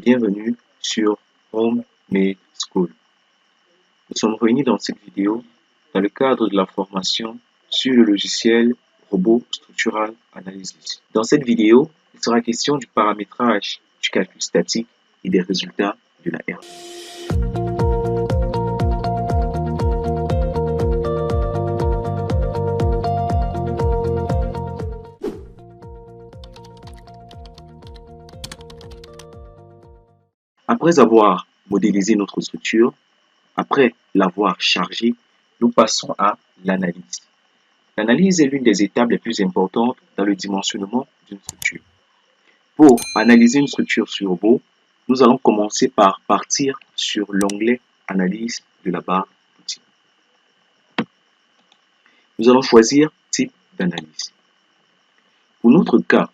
Bienvenue sur Home Made School. Nous sommes réunis dans cette vidéo dans le cadre de la formation sur le logiciel Robot Structural Analysis. Dans cette vidéo, il sera question du paramétrage du calcul statique et des résultats de la R. Après avoir modélisé notre structure, après l'avoir chargée, nous passons à l'analyse. L'analyse est l'une des étapes les plus importantes dans le dimensionnement d'une structure. Pour analyser une structure sur robot, nous allons commencer par partir sur l'onglet Analyse de la barre d'outils. Nous allons choisir Type d'analyse. Pour notre cas,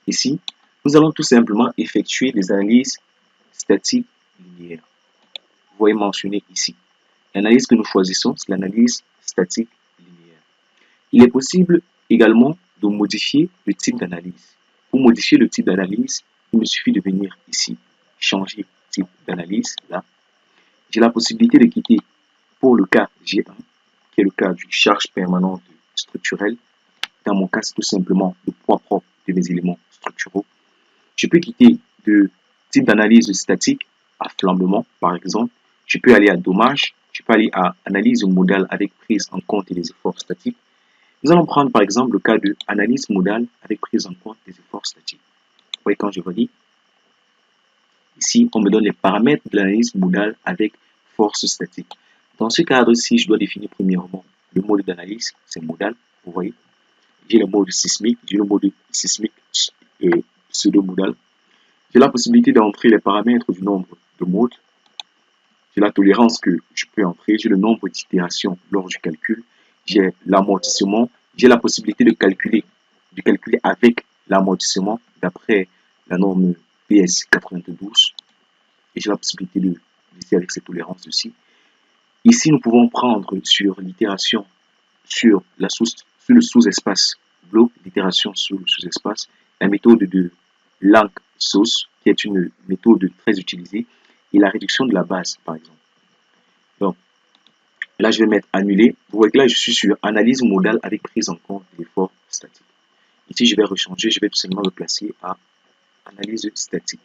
ici, nous allons tout simplement effectuer des analyses statiques linéaires. Vous voyez mentionné ici. L'analyse que nous choisissons, c'est l'analyse statique linéaire. Il est possible également de modifier le type d'analyse. Pour modifier le type d'analyse, il me suffit de venir ici, changer type d'analyse, là. J'ai la possibilité de quitter pour le cas G1, qui est le cas d'une charge permanente structurelle. Dans mon cas, c'est tout simplement le poids propre de mes éléments structuraux. Je peux quitter de type d'analyse statique à flambement, par exemple. Je peux aller à dommage, je peux aller à analyse modale avec prise en compte des efforts statiques. Nous allons prendre par exemple le cas de analyse modale avec prise en compte des efforts statiques. Vous voyez quand je relis, ici on me donne les paramètres de l'analyse modale avec force statique. Dans ce cadre-ci, je dois définir premièrement le mode d'analyse, c'est modal, vous voyez. J'ai le mode sismique, j'ai le mode sismique et pseudo-modal. J'ai la possibilité d'entrer les paramètres du nombre de modes. J'ai la tolérance que je peux entrer, j'ai le nombre d'itérations lors du calcul, j'ai l'amortissement, j'ai la possibilité de calculer avec l'amortissement d'après la norme PS 92 et j'ai la possibilité de laisser avec cette tolérance aussi. Ici, nous pouvons prendre sur l'itération sur le sous-espace bloc, l'itération sur le sous-espace, la méthode de Lang-Sauce, qui est une méthode très utilisée, et la réduction de la base, par exemple. Donc, là, je vais mettre annuler. Vous voyez que là, je suis sur analyse modale avec prise en compte des efforts statiques. Ici, je vais rechanger, je vais tout simplement le placer à analyse statique.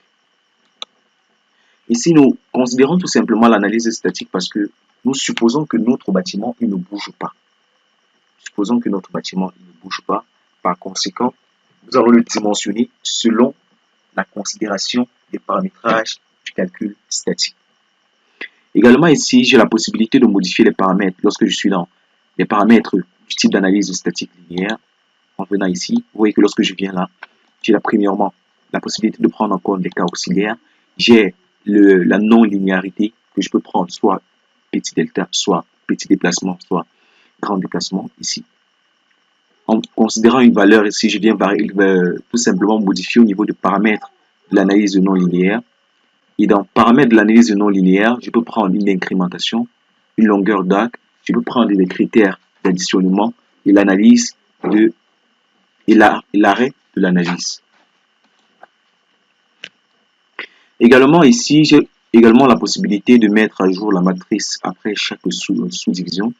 Ici, nous considérons tout simplement l'analyse statique parce que nous supposons que notre bâtiment, il ne bouge pas. Supposons que notre bâtiment il ne bouge pas. Par conséquent, nous allons le dimensionner selon la considération des paramétrages du calcul statique. Également ici, j'ai la possibilité de modifier les paramètres lorsque je suis dans les paramètres du type d'analyse statique linéaire. En venant ici, vous voyez que lorsque je viens là, j'ai premièrement la possibilité de prendre en compte des cas auxiliaires. J'ai la non-linéarité que je peux prendre soit petit delta, soit petit déplacement, soit grand déplacement ici. En considérant une valeur ici, je viens tout simplement modifier au niveau de paramètres de l'analyse non linéaire. Et dans paramètres de l'analyse non linéaire, je peux prendre une incrémentation, une longueur d'arc, je peux prendre des critères d'additionnement et l'analyse et l'arrêt de l'analyse. Également ici, j'ai également la possibilité de mettre à jour la matrice après chaque sous-division.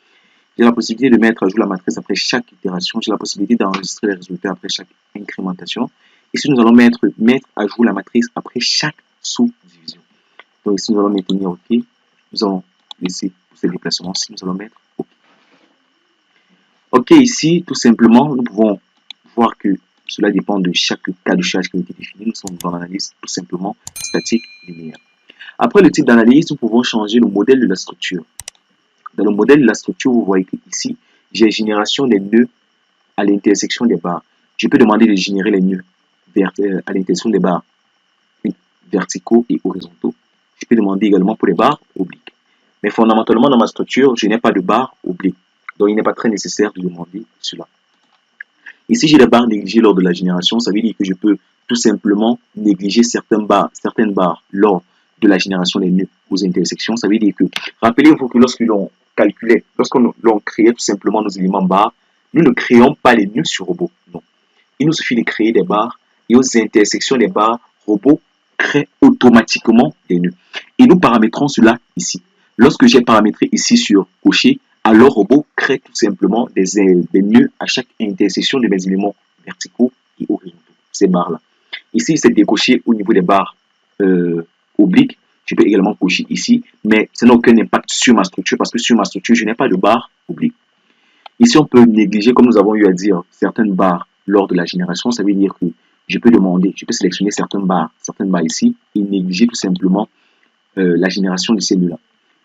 J'ai la possibilité de mettre à jour la matrice après chaque itération. J'ai la possibilité d'enregistrer les résultats après chaque incrémentation. Ici, nous allons mettre à jour la matrice après chaque sous-division. Donc ici, nous allons maintenir OK. Nous allons laisser ces déplacements-ci. Nous allons mettre OK. OK, ici, tout simplement, nous pouvons voir que cela dépend de chaque cas de charge qui a été défini. Nous sommes dans l'analyse tout simplement statique linéaire. Après le type d'analyse, nous pouvons changer le modèle de la structure. Dans le modèle de la structure, vous voyez que ici, j'ai génération des nœuds à l'intersection des barres. Je peux demander de générer les nœuds à l'intersection des barres verticaux et horizontaux. Je peux demander également pour les barres obliques. Mais fondamentalement, dans ma structure, je n'ai pas de barres obliques. Donc, il n'est pas très nécessaire de demander cela. Ici, j'ai les barres négligées lors de la génération. Ça veut dire que je peux tout simplement négliger certaines barres lors de la génération des nœuds aux intersections. Ça veut dire que, rappelez-vous que lorsque l'on calculait, lorsqu'on créait tout simplement nos éléments barres, nous ne créons pas les nœuds sur robot. Non. Il nous suffit de créer des barres et aux intersections des barres, robot crée automatiquement des nœuds. Et nous paramétrons cela ici. Lorsque j'ai paramétré ici sur cocher, alors le robot crée tout simplement des nœuds à chaque intersection de mes éléments verticaux et horizontaux, ces barres-là. Ici, c'est décoché au niveau des barres obliques. Je peux également cocher ici, mais ça n'a aucun impact sur ma structure parce que sur ma structure, je n'ai pas de barre oblique. Ici, on peut négliger, comme nous avons eu à dire, certaines barres lors de la génération. Ça veut dire que je peux demander, je peux sélectionner certaines barres ici et négliger tout simplement la génération de ces nœuds-là.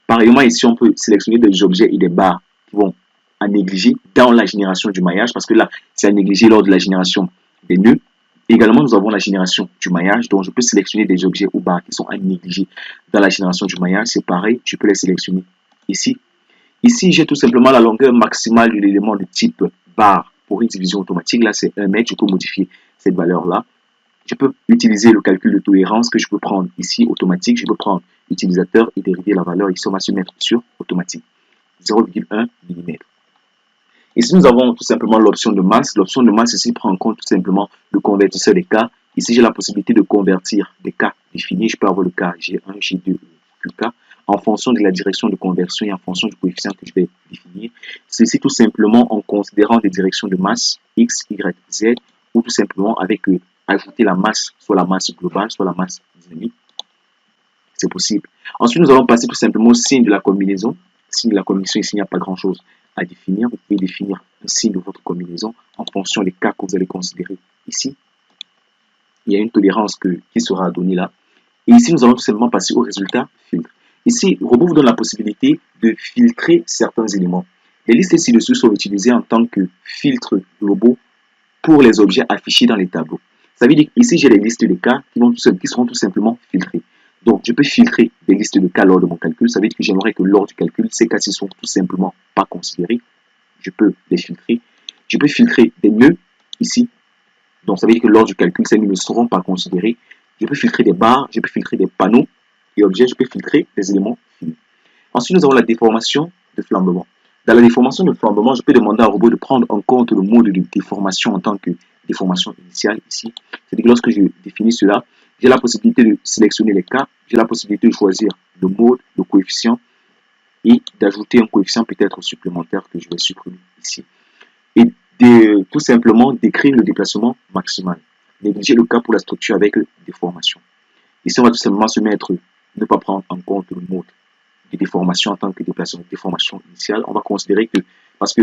Pareillement, ici, on peut sélectionner des objets et des barres qui vont à négliger dans la génération du maillage parce que là, c'est à négliger lors de la génération des nœuds. Également, nous avons la génération du maillage, donc je peux sélectionner des objets ou barres qui sont à négliger dans la génération du maillage. C'est pareil, je peux les sélectionner ici. Ici, j'ai tout simplement la longueur maximale de l'élément de type barre pour une division automatique. Là, c'est 1 mètre. Je peux modifier cette valeur-là. Je peux utiliser le calcul de tolérance que je peux prendre ici, automatique. Je peux prendre utilisateur et dériver la valeur. Ici, on va se mettre sur automatique. 0,1 mm. Ici, nous avons tout simplement l'option de masse. L'option de masse ici prend en compte tout simplement le convertisseur des cas. Ici, j'ai la possibilité de convertir des cas définis. Je peux avoir le cas G1, G2, QK en fonction de la direction de conversion et en fonction du coefficient que je vais définir. Ceci tout simplement en considérant des directions de masse X, Y, Z ou tout simplement avec ajouter la masse, soit la masse globale, soit la masse dynamique. C'est possible. Ensuite, nous allons passer tout simplement au signe de la combinaison. Signe de la combinaison, ici, il n'y a pas grand-chose à définir. Vous pouvez définir un signe de votre combinaison en fonction des cas que vous allez considérer ici. Il y a une tolérance qui sera donnée là. Et ici, nous allons tout simplement passer au résultat filtre. Ici, le robot vous donne la possibilité de filtrer certains éléments. Les listes ci-dessus sont utilisées en tant que filtre robot pour les objets affichés dans les tableaux. Ça veut dire qu'ici, j'ai les listes de cas qui seront tout simplement filtrées. Donc, je peux filtrer des listes de cas lors de mon calcul. Ça veut dire que j'aimerais que lors du calcul, ces cas-ci sont tout simplement pas considérés. Je peux les filtrer. Je peux filtrer des nœuds ici. Donc, ça veut dire que lors du calcul, ces nœuds ne seront pas considérés. Je peux filtrer des barres, je peux filtrer des panneaux et objets, je peux filtrer des éléments finis. Ensuite, nous avons la déformation de flambement. Dans la déformation de flambement, je peux demander au robot de prendre en compte le mode de déformation en tant que déformation initiale ici. C'est-à-dire que lorsque je définis cela, j'ai la possibilité de sélectionner les cas, j'ai la possibilité de choisir le mode, le coefficient et d'ajouter un coefficient peut-être supplémentaire que je vais supprimer ici. Et tout simplement décrire le déplacement maximal. Négliger le cas pour la structure avec déformation. Ici, on va tout simplement se mettre, ne pas prendre en compte le mode de déformation en tant que déformation initiale. On va considérer que, parce que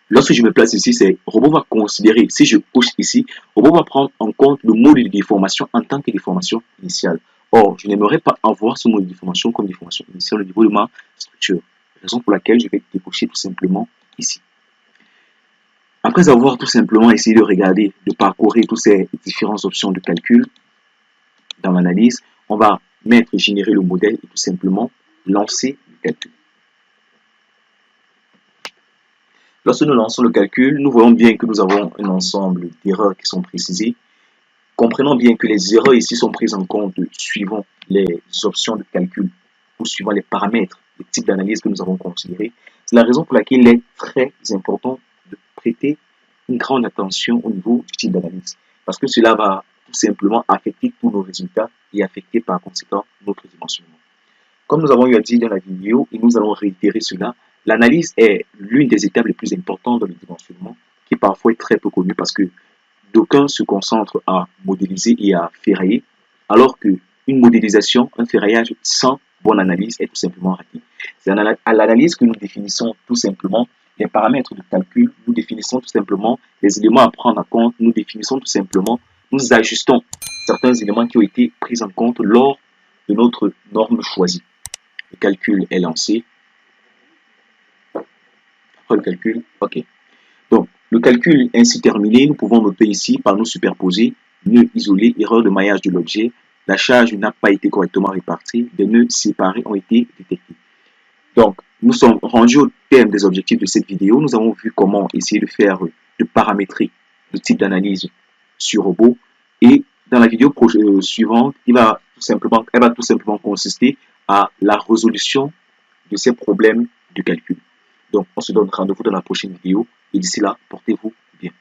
lorsque je me place ici, le robot va considérer, si je couche ici, le robot va prendre en compte le mode de déformation en tant que déformation initiale. Or, je n'aimerais pas avoir ce mode de déformation comme déformation initiale au niveau de ma structure. Raison pour laquelle je vais décocher tout simplement ici. Après avoir tout simplement essayé de regarder, de parcourir toutes ces différentes options de calcul dans l'analyse, on va générer le modèle et tout simplement lancer le calcul. Lorsque nous lançons le calcul, nous voyons bien que nous avons un ensemble d'erreurs qui sont précisées. Comprenons bien que les erreurs ici sont prises en compte suivant les options de calcul ou suivant les paramètres, les types d'analyse que nous avons considérés. C'est la raison pour laquelle il est très important de prêter une grande attention au niveau du type d'analyse. Parce que cela va tout simplement affecter tous nos résultats et affecter par conséquent notre dimensionnement. Comme nous avons eu à dire dans la vidéo, et nous allons réitérer cela, l'analyse est l'une des étapes les plus importantes dans le dimensionnement, qui parfois est très peu connue parce que d'aucuns se concentrent à modéliser et à ferrailler, alors qu'une modélisation, un ferraillage sans bonne analyse est tout simplement raté. C'est à l'analyse que nous définissons tout simplement les paramètres de calcul, nous définissons tout simplement les éléments à prendre en compte, nous définissons tout simplement, nous ajustons certains éléments qui ont été pris en compte lors de notre norme choisie. Le calcul est lancé. Après le calcul, OK. Donc, le calcul ainsi terminé, nous pouvons noter ici, panneau superposé, nœud isolé, erreur de maillage de l'objet, la charge n'a pas été correctement répartie, des nœuds séparés ont été détectés. Donc, nous sommes rendus au terme des objectifs de cette vidéo. Nous avons vu comment essayer de paramétrer le type d'analyse sur robot. Et dans la vidéo suivante, elle va tout simplement consister à la résolution de ces problèmes de calcul. Donc, on se donne rendez-vous dans la prochaine vidéo. Et d'ici là, portez-vous bien.